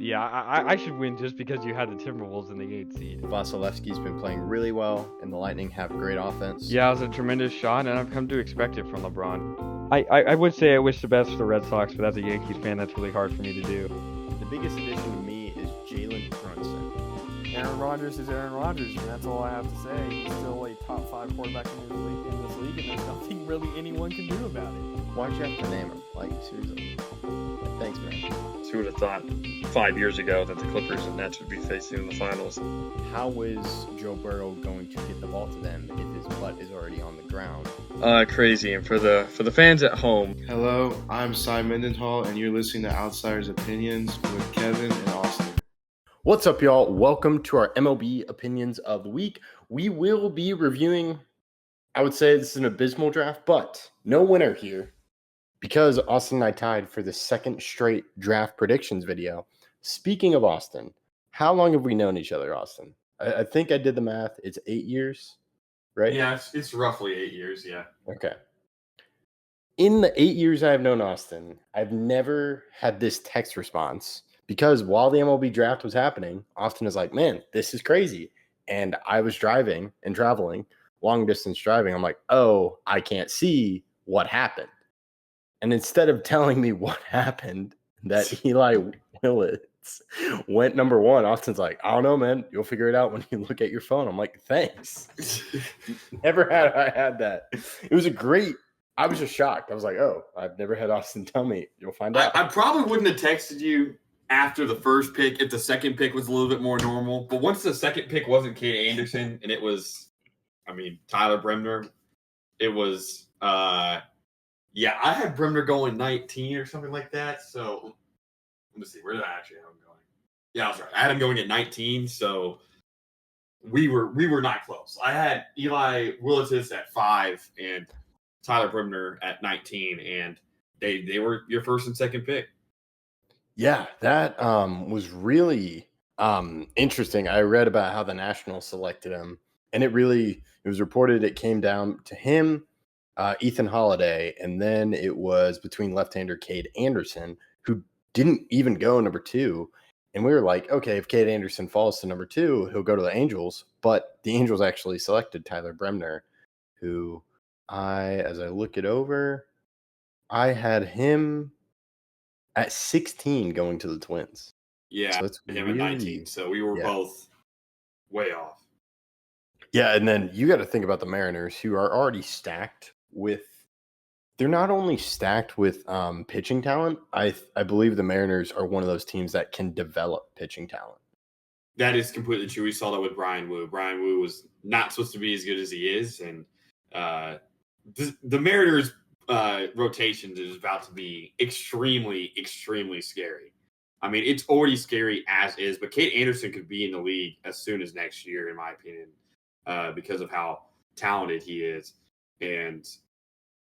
Yeah, I should win just because you had the Timberwolves in the 8th seed. Vasilevsky's been playing really well, and the Lightning have great offense. Yeah, it was a tremendous shot, and I've come to expect it from LeBron. I would say I wish the best for the Red Sox, but as a Yankees fan, that's really hard for me to do. The biggest addition to me is Jalen Brunson. Aaron Rodgers is Aaron Rodgers, and that's all I have to say. He's still a top 5 quarterback in this league, and there's nothing really anyone can do about it. Why'd you have to name him? Like, seriously. Thanks, man. Who would have thought 5 years ago that the Clippers and Nets would be facing in the finals? How is Joe Burrow going to get the ball to them if his butt is already on the ground? Crazy. And for the fans at home, Hello, I'm Cy Mendenhall, and you're listening to Outsiders Opinions with Kevin and Austin. What's up, y'all? Welcome to our MLB Opinions of the Week. We will be reviewing, I would say this is an abysmal draft, but no winner here because Austin and I tied for the second straight draft predictions video. Speaking of Austin, how long have we known each other, Austin? I think I did the math. It's 8 years, right? Yeah, it's roughly 8 years, yeah. Okay. In the 8 years I have known Austin, I've never had this text response because while the MLB draft was happening, Austin was like, man, this is crazy. And I was driving and traveling, long distance driving. I'm like, oh, I can't see what happened. And instead of telling me what happened, that Eli Willits went number one, Austin's like, I don't know, man. You'll figure it out when you look at your phone. I'm like, thanks. Never had I had that. It was I was just shocked. I was like, oh, I've never had Austin tell me. You'll find out. I probably wouldn't have texted you after the first pick if the second pick was a little bit more normal. But once the second pick wasn't Cade Anderson and it was, Tyler Bremner, it was, yeah, I had Bremner going 19 or something like that. So let me see, where did I actually have him going? Yeah, I was right. I had him going at 19, so we were not close. I had Eli Willits at 5 and Tyler Bremner at 19, and they were your first and second pick. Yeah, that was really interesting. I read about how the Nationals selected him, and it was reported it came down to him, Ethan Holiday, and then it was between left-hander Cade Anderson, who didn't even go number 2. And we were like, okay, if Cade Anderson falls to number 2, he'll go to the Angels. But the Angels actually selected Tyler Bremner, who as I look it over, I had him at 16 going to the Twins. Yeah, so it's him at 19. So we were both way off. Yeah, and then you got to think about the Mariners, who are already stacked with. They're not only stacked with pitching talent. I believe the Mariners are one of those teams that can develop pitching talent. That is completely true. We saw that with Brian Wu. Brian Wu was not supposed to be as good as he is, and the Mariners' rotation is about to be extremely, extremely scary. I mean, it's already scary as is, but Cade Anderson could be in the league as soon as next year, in my opinion, because of how talented he is. And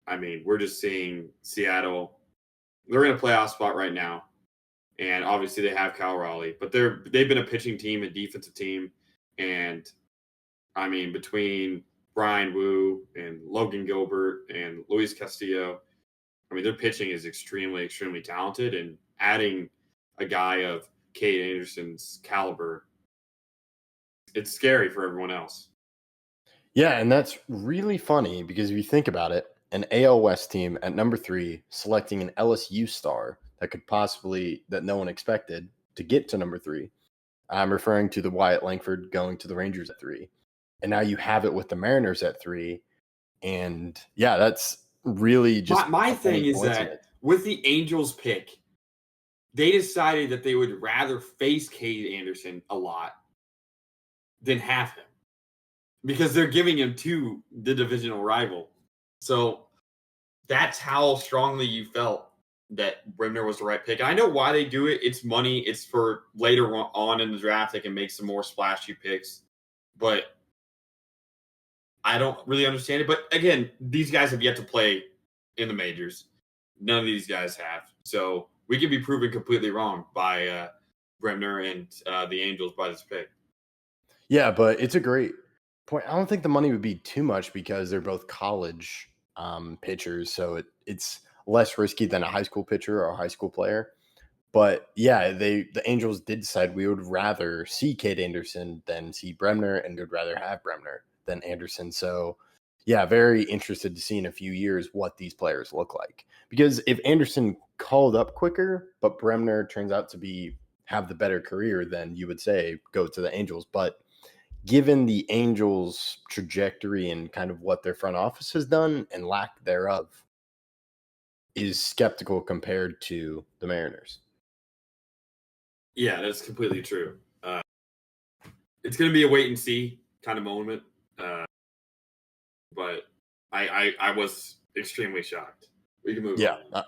I mean, we're just seeing Seattle. They're in a playoff spot right now, and obviously they have Kyle Raleigh, but they've been a pitching team, a defensive team, and I mean, between Brian Wu and Logan Gilbert and Luis Castillo, I mean, their pitching is extremely, extremely talented, and adding a guy of Cade Anderson's caliber, it's scary for everyone else. Yeah, and that's really funny because if you think about it, an AL West team at number 3 selecting an LSU star that no one expected to get to number 3. I'm referring to the Wyatt Langford going to the Rangers at 3. And now you have it with the Mariners at 3. And yeah, that's really just my thing is that with the Angels pick, they decided that they would rather face Cade Anderson a lot than have him because they're giving him to the divisional rival. So that's how strongly you felt that Bremner was the right pick. And I know why they do it. It's money. It's for later on in the draft. They can make some more splashy picks. But I don't really understand it. But again, these guys have yet to play in the majors. None of these guys have. So we can be proven completely wrong by Bremner and the Angels by this pick. Yeah, but it's a great point. I don't think the money would be too much because they're both college pitchers. So it's less risky than a high school pitcher or a high school player. But yeah, the Angels did decide we would rather see Cade Anderson than see Bremner, and would rather have Bremner than Anderson. So yeah, very interested to see in a few years what these players look like. Because if Anderson called up quicker, but Bremner turns out to have the better career, then you would say go to the Angels. But given the Angels' trajectory and kind of what their front office has done and lack thereof, is skeptical compared to the Mariners. Yeah, that's completely true. It's going to be a wait and see kind of moment, but I was extremely shocked. We can move on.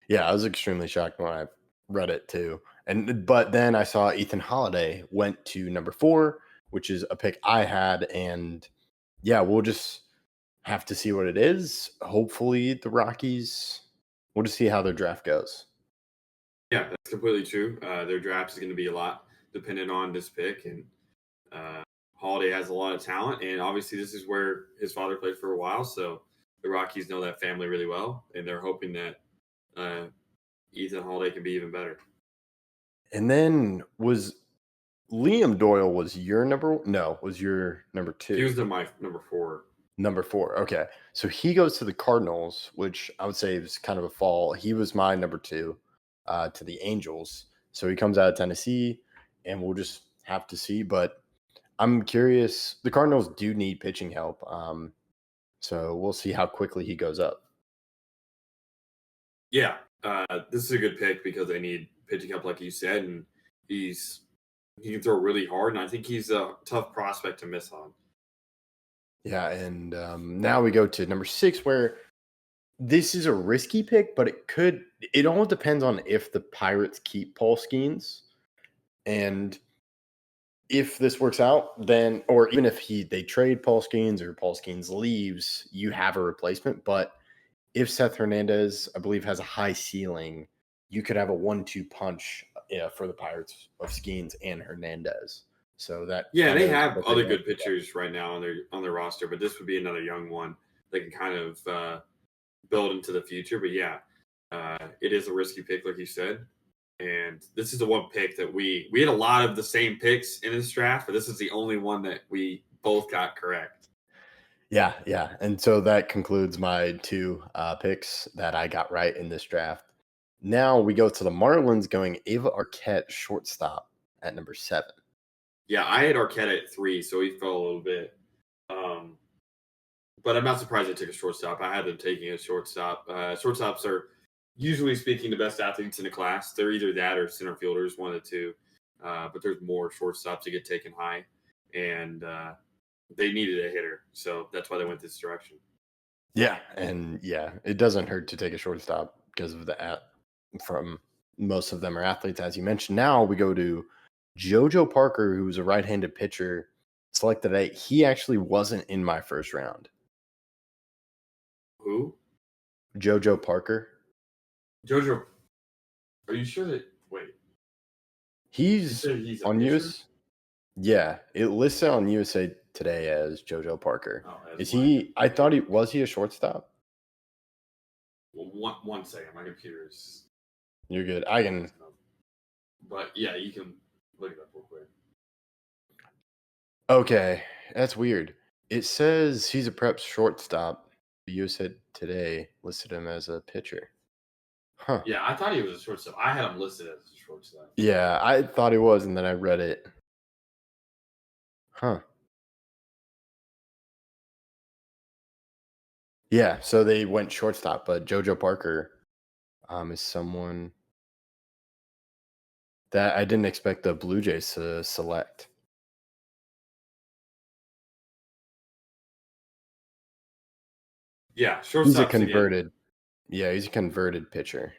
Yeah, I was extremely shocked when I read it too. But then I saw Ethan Holiday went to number 4, which is a pick I had, and yeah, we'll just have to see what it is. Hopefully, the Rockies. We'll just see how their draft goes. Yeah, that's completely true. Their draft is going to be a lot dependent on this pick, and Holiday has a lot of talent, and obviously this is where his father played for a while, so the Rockies know that family really well, and they're hoping that Ethan Holiday can be even better. And then was Liam Doyle was your number 2? He was my number 4. Number 4. Okay. So he goes to the Cardinals, which I would say is kind of a fall. He was my number 2 to the Angels. So he comes out of Tennessee, and we'll just have to see. But I'm curious. The Cardinals do need pitching help. So we'll see how quickly he goes up. Yeah. This is a good pick because they need pitching help, like you said, and he can throw really hard, and I think he's a tough prospect to miss on. Yeah, and now we go to number 6, where this is a risky pick, but it all depends on if the Pirates keep Paul Skeens. And if this works out, then, or even if they trade Paul Skeens or Paul Skeens leaves, you have a replacement. But if Seth Hernandez, I believe, has a high ceiling, you could have a 1-2 punch for the Pirates of Skeens and Hernandez. So that they have other good pitchers right now on their roster, but this would be another young one that can kind of build into the future. But yeah, it is a risky pick, like you said, and this is the one pick that we had a lot of the same picks in this draft, but this is the only one that we both got correct. Yeah, and so that concludes my 2 picks that I got right in this draft. Now we go to the Marlins, going Ava Arquette, shortstop, at number 7. Yeah, I had Arquette at 3, so he fell a little bit. But I'm not surprised they took a shortstop. I had them taking a shortstop. Shortstops are, usually speaking, the best athletes in the class. They're either that or center fielders, one of the two. But there's more shortstops to get taken high. And they needed a hitter. So that's why they went this direction. Yeah, and it doesn't hurt to take a shortstop because of from most of them are athletes, as you mentioned. Now we go to JoJo Parker, who's a right-handed pitcher, selected 8. He actually wasn't in my first round. Who? JoJo Parker. JoJo. Are you sure that? Wait. He's on US. Yeah, it lists it on USA Today as JoJo Parker. Oh, is he? I thought was he a shortstop? Well, one second. My computer's. You're good. I can. But yeah, you can look it up real quick. Okay, that's weird. It says he's a prep shortstop. USA Today listed him as a pitcher. Huh. Yeah, I thought he was a shortstop. I had him listed as a shortstop. Yeah, I thought he was, and then I read it. Huh. Yeah, so they went shortstop, but JoJo Parker is someone that I didn't expect the Blue Jays to select. Yeah, shortstop. He's a converted. Again. Yeah, he's a converted pitcher.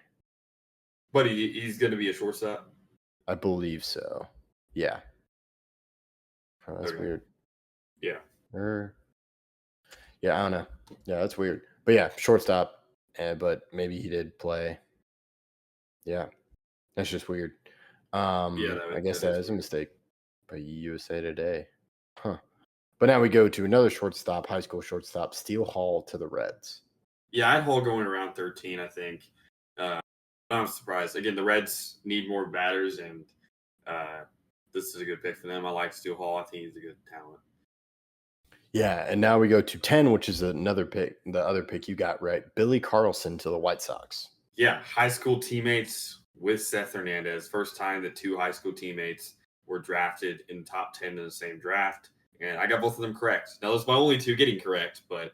But he's going to be a shortstop? I believe so. Yeah. Oh, that's weird. Yeah. Yeah, I don't know. Yeah, that's weird. But yeah, shortstop. But maybe he did play. Yeah. That's just weird. I guess that is a mistake by USA Today. Huh. But now we go to another shortstop, high school shortstop, Steele Hall to the Reds. Yeah, I had Hall going around 13, I think. I'm surprised. Again, the Reds need more batters, and this is a good pick for them. I like Stu Hall. I think he's a good talent. Yeah, and now we go to 10, which is another pick, the other pick you got right. Billy Carlson to the White Sox. Yeah, high school teammates with Seth Hernandez. First time that two high school teammates were drafted in the top 10 in the same draft. And I got both of them correct. Now, those are my only two getting correct, but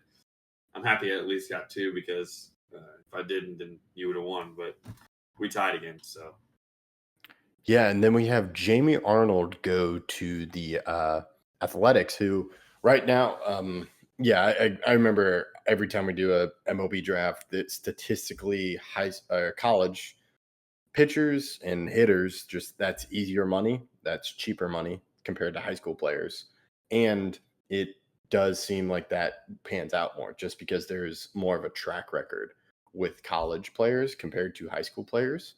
I'm happy I at least got two because if I didn't, then you would have won. But we tied again, so. Yeah, and then we have Jamie Arnold go to the Athletics, who right now, I remember every time we do a MLB draft that statistically college pitchers and hitters, just that's easier money, that's cheaper money compared to high school players. And it does seem like that pans out more just because there's more of a track record with college players compared to high school players.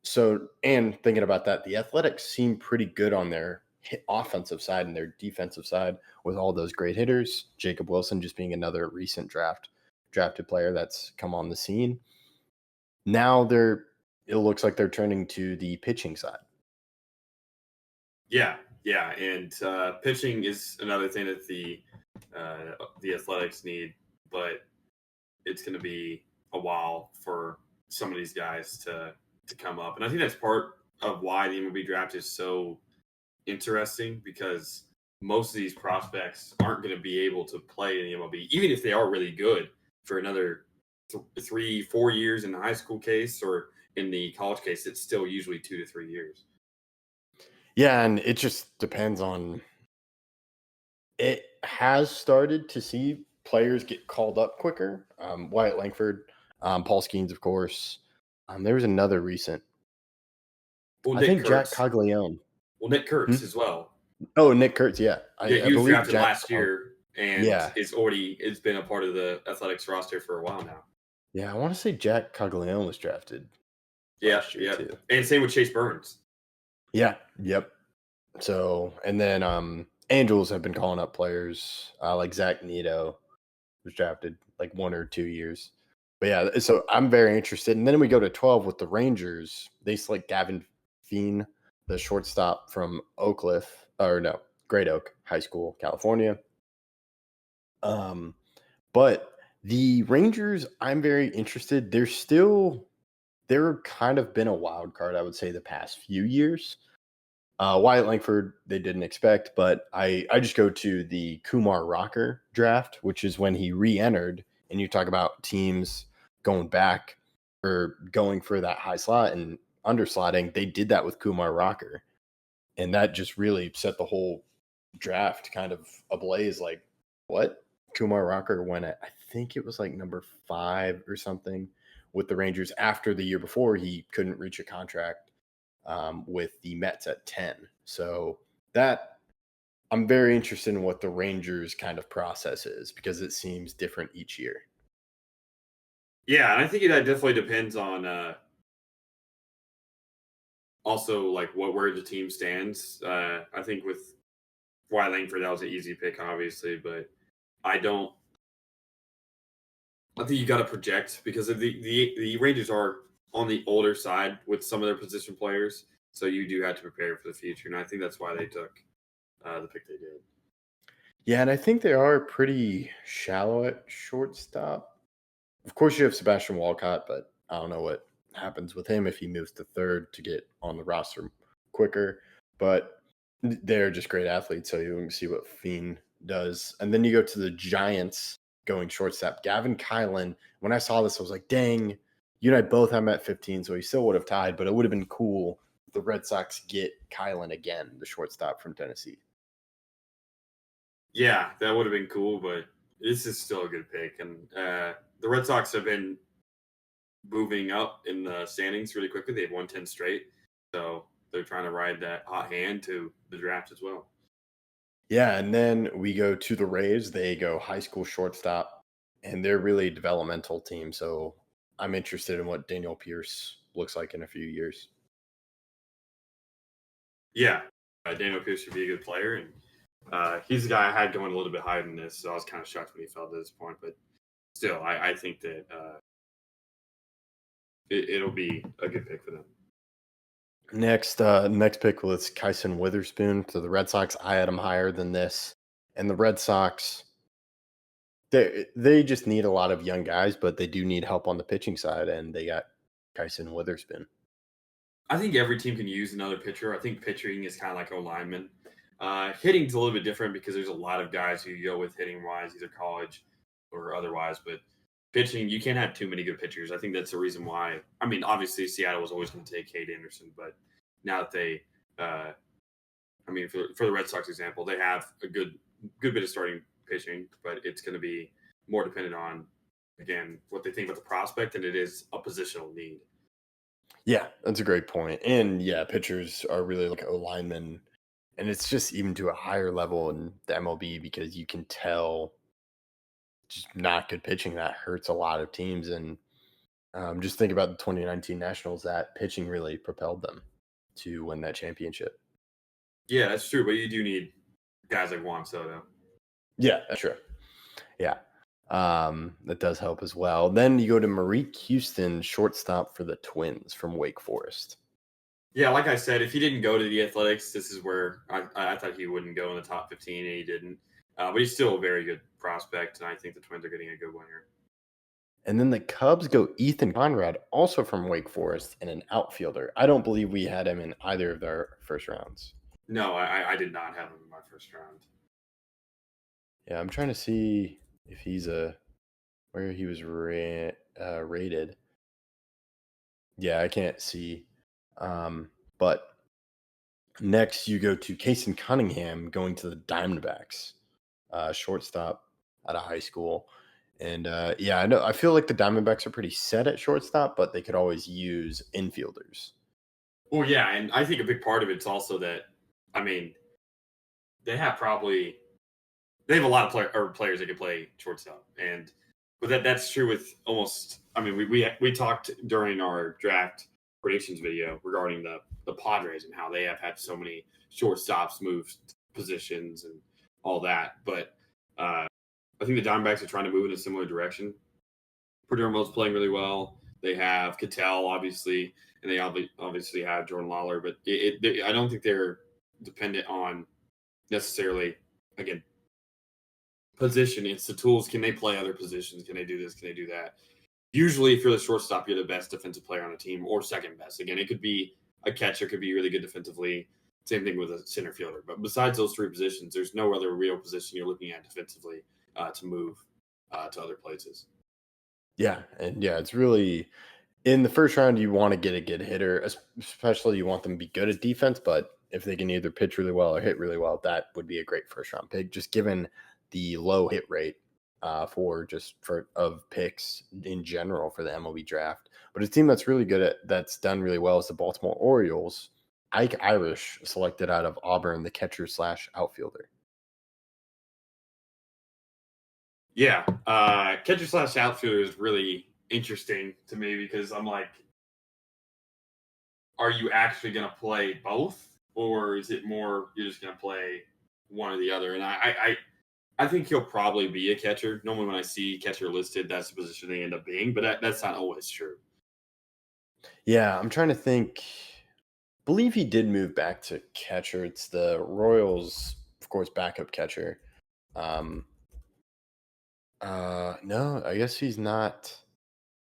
So, and thinking about that, the Athletics seem pretty good on their offensive side and their defensive side with all those great hitters. Jacob Wilson just being another recent drafted player that's come on the scene. Now it looks like they're turning to the pitching side. Yeah, and pitching is another thing that the Athletics need, but it's going to be a while for some of these guys to come up. And I think that's part of why the MLB draft is so interesting, because most of these prospects aren't going to be able to play in the MLB, even if they are really good, for another 3-4 years in the high school case, or in the college case, it's still usually 2 to 3 years. Yeah, and it just depends on – it has started to see players get called up quicker. Wyatt Langford, Paul Skeens, of course. There was another recent. Well, I think Kurtz. Jack Caglione. Well, Nick Kurtz as well. Oh, Nick Kurtz, yeah. He was drafted last year, and yeah, it's been a part of the Athletics roster for a while now. Yeah, I want to say Jack Caglione was drafted. Yeah, too. And same with Chase Burns. Yeah, yep. So, and then Angels have been calling up players like Zach Neto was drafted like 1 or 2 years. But yeah, so I'm very interested. And then we go to 12 with the Rangers. They select Gavin Feen, the shortstop from Great Oak High School, California. But the Rangers, I'm very interested. They're kind of been a wild card, I would say, the past few years. Wyatt Langford, they didn't expect, but I just go to the Kumar Rocker draft, which is when he re-entered, and you talk about teams going back or going for that high slot and underslotting. They did that with Kumar Rocker, and that just really set the whole draft kind of ablaze. Like, what? Kumar Rocker went at, I think it was like number 5 or something with the Rangers after the year before he couldn't reach a contract with the Mets at 10. So that I'm very interested in what the Rangers kind of process is, because it seems different each year. Yeah, and I think that definitely depends on also like where the team stands. I think with Wyatt Langford, that was an easy pick, obviously, but I think you got to project, because of the Rangers are on the older side with some of their position players, so you do have to prepare for the future, and I think that's why they took the pick they did. Yeah, and I think they are pretty shallow at shortstop. Of course, you have Sebastian Walcott, but I don't know what happens with him if he moves to third to get on the roster quicker. But they're just great athletes, so you can see what Feen does. And then you go to the Giants going shortstop. Gavin Kylan, when I saw this, I was like, dang, you and I both have him at 15, so he still would have tied, but it would have been cool if the Red Sox get Kylan again, the shortstop from Tennessee. Yeah, that would have been cool, but this is still a good pick. And the Red Sox have been moving up in the standings really quickly. They've won 10 straight, so they're trying to ride that hot hand to the draft as well. Yeah, and then we go to the Rays. They go high school shortstop, and they're really a developmental team. So I'm interested in what Daniel Pierce looks like in a few years. Yeah, Daniel Pierce should be a good player, and he's the guy I had going a little bit higher than this, so I was kind of shocked when he fell to this point. But still, I think that it'll be a good pick for them. Next pick was Kyson Witherspoon to the Red Sox. I had him higher than this, and the Red Sox, they just need a lot of young guys, but they do need help on the pitching side, and they got Kyson Witherspoon. I think every team can use another pitcher. I think pitching is kind of like a lineman. Hitting's a little bit different because there's a lot of guys who go with hitting wise, either college or otherwise. But pitching, you can't have too many good pitchers. I think that's the reason why. I mean, obviously Seattle was always going to take Cade Anderson, but now that they, I mean, for the Red Sox example, they have a good bit of starting pitching, but it's going to be more dependent on, again, what they think about the prospect, and it is a positional need. Yeah, that's a great point. And yeah, pitchers are really like linemen, and it's just even to a higher level in the MLB because you can tell just not good pitching that hurts a lot of teams. And just think about the 2019 Nationals, that pitching really propelled them to win that championship. Yeah, that's true, but you do need guys like Juan Soto. Yeah, that's true. Yeah. That does help as well. Then you go to Marique Houston, shortstop for the Twins from Wake Forest. Yeah, like I said, if he didn't go to the Athletics, this is where I thought he wouldn't go in the top 15, and he didn't. But he's still a very good prospect, and I think the Twins are getting a good one here. And then the Cubs go Ethan Conrad, also from Wake Forest, and an outfielder. I don't believe we had him in either of their first rounds. No, I did not have him in my first round. Yeah, I'm trying to see if he's where he was rated. Yeah, I can't see. But next you go to Kason Cunningham going to the Diamondbacks, shortstop out of high school. And yeah, I know. I feel like the Diamondbacks are pretty set at shortstop, but they could always use infielders. Well, yeah, and I think a big part of it's also that, I mean, they have a lot of players that can play shortstop, but that's true with almost. I mean, we talked during our draft predictions video regarding the Padres and how they have had so many shortstops move positions and all that, but I think the Diamondbacks are trying to move in a similar direction. Perdomo's playing really well. They have Cattell, obviously, and they obviously have Jordan Lawler, but I don't think they're dependent on necessarily, again, position. It's the tools. Can they play other positions? Can they do this? Can they do that? Usually, if you're the shortstop, you're the best defensive player on a team or second best. Again, it could be a catcher, could be really good defensively. Same thing with a center fielder. But besides those three positions, there's no other real position you're looking at defensively to move to other places. Yeah, and yeah, it's really in the first round you want to get a good hitter, especially you want them to be good at defense. But if they can either pitch really well or hit really well, that would be a great first round pick. Just given the low hit rate of picks in general for the MLB draft. But a team that's really good that's done really well is the Baltimore Orioles. Ike Irish selected out of Auburn, the catcher/outfielder. Yeah, catcher/outfielder is really interesting to me because I'm like, are you actually going to play both, or is it more you're just going to play one or the other? And I think he'll probably be a catcher. Normally, when I see catcher listed, that's the position they end up being, but that's not always true. Yeah, I'm trying to think. I believe he did move back to catcher. It's the Royals, of course, backup catcher. No, I guess he's not.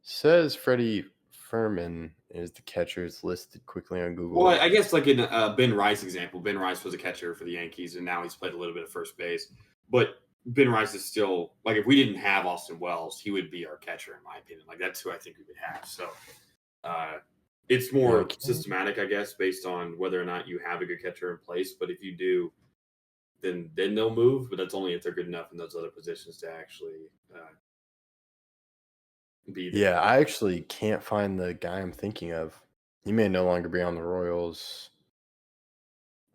Says Freddie Furman is the catcher. It's listed quickly on Google. Well, I guess like in Ben Rice example, Ben Rice was a catcher for the Yankees, and now he's played a little bit of first base. But Ben Rice is still, like, if we didn't have Austin Wells, he would be our catcher, in my opinion. Like, that's who I think we would have. So it's more systematic, I guess, based on whether or not you have a good catcher in place. But if you do, then they'll move. But that's only if they're good enough in those other positions to actually be there. Yeah, I actually can't find the guy I'm thinking of. He may no longer be on the Royals.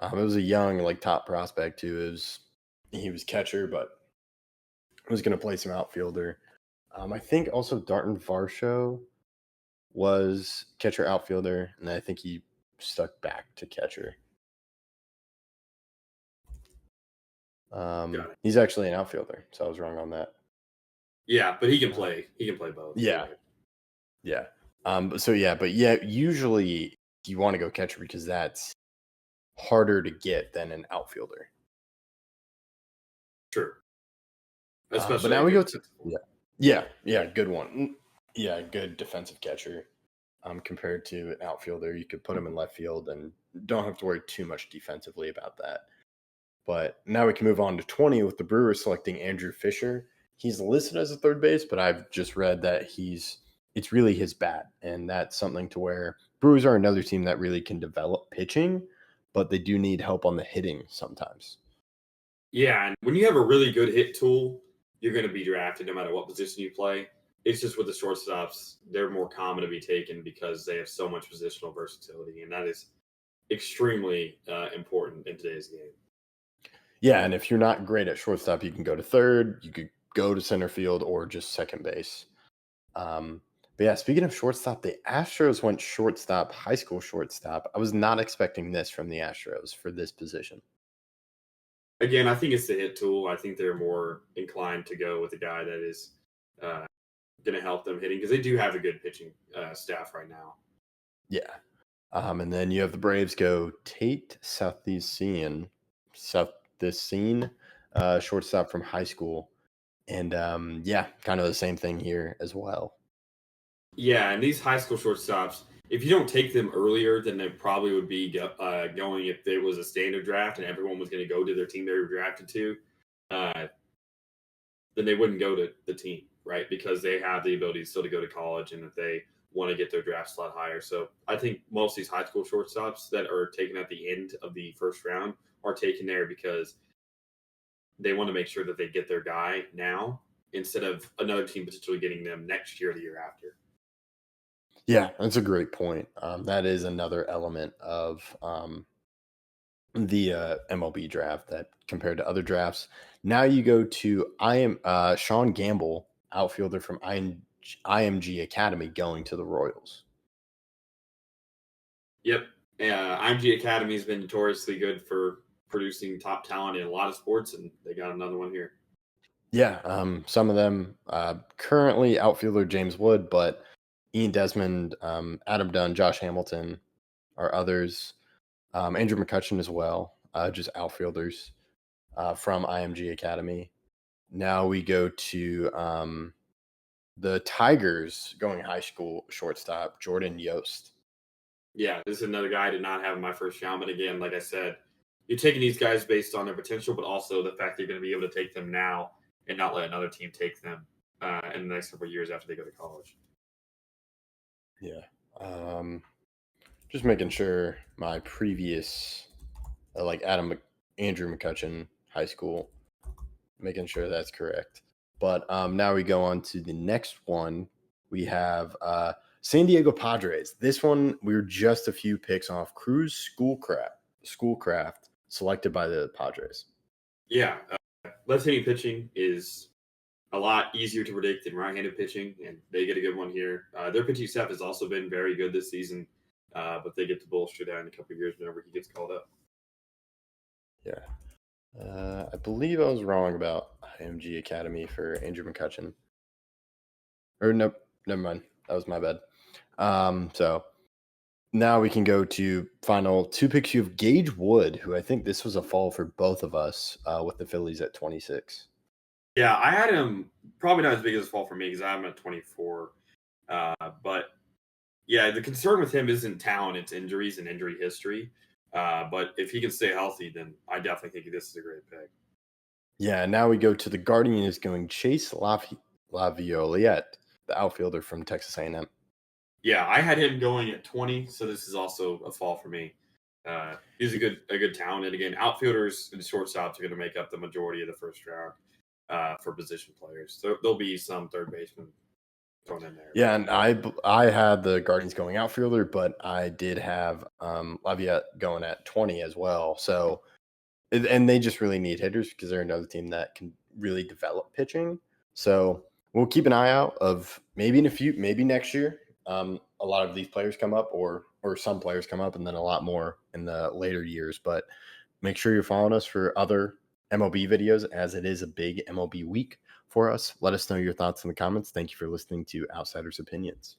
It was a young, like, top prospect, too. He was catcher, but was going to play some outfielder. I think also Darton Varsho was catcher outfielder, and I think he stuck back to catcher. He's actually an outfielder, so I was wrong on that. Yeah, but he can play. He can play both. Yeah. But usually you want to go catcher because that's harder to get than an outfielder. Sure. But Especially now we go to defensive. good one. Yeah, good defensive catcher. Compared to an outfielder, you could put him in left field and don't have to worry too much defensively about that. But now we can move on to 20 with the Brewers selecting Andrew Fisher. He's listed as a third base, but I've just read that it's really his bat, and that's something to where Brewers are another team that really can develop pitching, but they do need help on the hitting sometimes. Yeah, and when you have a really good hit tool, you're going to be drafted no matter what position you play. It's just with the shortstops, they're more common to be taken because they have so much positional versatility, and that is extremely important in today's game. Yeah, and if you're not great at shortstop, you can go to third, you could go to center field, or just second base. But yeah, speaking of shortstop, the Astros went shortstop, high school shortstop. I was not expecting this from the Astros for this position. Again, I think it's the hit tool. I think they're more inclined to go with a guy that is going to help them hitting because they do have a good pitching staff right now. Yeah. And then you have the Braves go Tate Southesine, shortstop from high school. And kind of the same thing here as well. Yeah, and these high school shortstops, if you don't take them earlier than they probably would be going if there was a standard draft and everyone was going to go to their team they were drafted to, then they wouldn't go to the team, right? Because they have the ability still to go to college and if they want to get their draft slot higher. So I think most of these high school shortstops that are taken at the end of the first round are taken there because they want to make sure that they get their guy now instead of another team potentially getting them next year or the year after. Yeah, that's a great point. That is another element of the MLB draft that compared to other drafts. Now you go to Sean Gamble, outfielder from IMG Academy, going to the Royals. Yep. IMG Academy has been notoriously good for producing top talent in a lot of sports, and they got another one here. Yeah, some of them currently outfielder James Wood, but Ian Desmond, Adam Dunn, Josh Hamilton are others. Andrew McCutcheon as well, just outfielders from IMG Academy. Now we go to the Tigers going high school shortstop, Jordan Yost. Yeah, this is another guy I did not have in my first round. But again, like I said, you're taking these guys based on their potential, but also the fact that you're going to be able to take them now and not let another team take them in the next couple of years after they go to college. Yeah. Just making sure my previous, Andrew McCutcheon, high school, making sure that's correct. But now we go on to the next one. We have San Diego Padres. This one, we were just a few picks off. Cruz Schoolcraft, selected by the Padres. Yeah, left-handed pitching is a lot easier to predict than right-handed pitching, and they get a good one here. Their pitching staff has also been very good this season, but they get to bolster that in a couple of years whenever he gets called up. Yeah. I believe I was wrong about IMG Academy for Andrew McCutcheon. Or nope, never mind. That was my bad. So now we can go to final two picks. You have Gage Wood, who I think this was a fall for both of us with the Phillies at 26. Yeah, I had him probably not as big as a fall for me because I have him at 24. But yeah, the concern with him isn't talent, it's injuries and injury history. But if he can stay healthy, then I definitely think this is a great pick. Yeah, now we go to the Guardians going Chase Laviolette, the outfielder from Texas A&M. Yeah, I had him going at 20, so this is also a fall for me. He's a good talent, and again, outfielders and shortstops are going to make up the majority of the first round for position players. So there'll be some third baseman thrown in there. Yeah, and I had the Guardians going outfielder, but I did have Laviolette going at 20 as well. So, and they just really need hitters because they're another team that can really develop pitching. So we'll keep an eye out of maybe next year. A lot of these players come up or some players come up and then a lot more in the later years, but make sure you're following us for other MLB videos as it is a big MLB week for us. Let us know your thoughts in the comments. Thank you for listening to Outsiders Opinions.